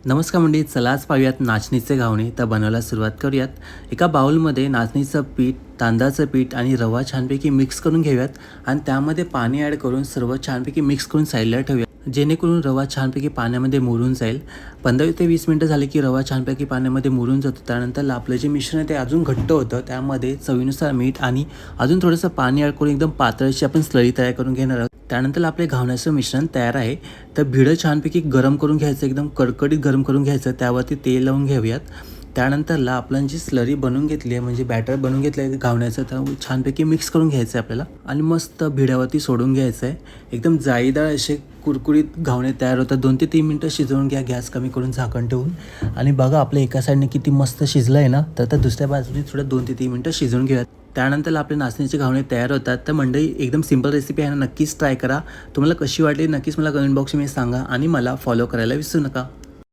नमस्कार मंडळी, चला आज पाहूयात नाचणीचे घावणे. तर बनवायला सुरुवात करूयात. एका बाउलमध्ये नाचणीचं पीठ, तांदळाचं पीठ आणि रवा छानपैकी मिक्स करून घेऊयात आणि त्यामध्ये पाणी ॲड करून सर्व छानपैकी मिक्स करून साईडला ठेवूया, जेणेकरून रवा छानपैकी पाण्यामध्ये मुरून जाईल. 15 ते 20 मिनटं झाले की रवा छानपैकी पाण्यामध्ये मुरून जातो. त्यानंतर आपलं जे मिश्रण आहे ते अजून घट्ट होतं. त्यामध्ये चवीनुसार मीठ आणि अजून थोडंसं पाणी ॲड करून एकदम पातळशी आपण स्लरी तयार करून घेणार आहोत. त्यानंतर आपले घावण्याचं मिश्रण तयार आहे. तर भिडं छानपैकी गरम करून घ्यायचं, एकदम कडकडीत गरम करून घ्यायचं. त्यावरती तेल लावून घेऊयात. त्यानंतरला आपण जी स्लरी बनवून घेतली आहे, म्हणजे बॅटर बनवून घेतलं आहे घावण्याचं, तर छानपैकी मिक्स करून घ्यायचं आहे आपल्याला आणि मस्त भिड्यावरती सोडून घ्यायचं आहे. एकदम जाळीदार असे कुरकुरीत घावणे तयार होतात. 2 ते 3 मिनटं शिजवून घ्या, गॅस कमी करून झाकण ठेवून. आणि बघा आपल्या एका साईडने किती मस्त शिजलं आहे ना. तर दुसऱ्या बाजूने थोडं 2 ते 3 मिनटं शिजवून घेऊयात. त्यानंतर आपले नाचणीचे घावणे तयार होतात. तर मंडळी, एकदम सिंपल रेसिपी आहे ना, नक्कीच ट्राय करा. तुम्हाला कशी वाटली नक्कीच मला कमेंट बॉक्समध्ये सांगा आणि मला फॉलो करायला विसरू नका.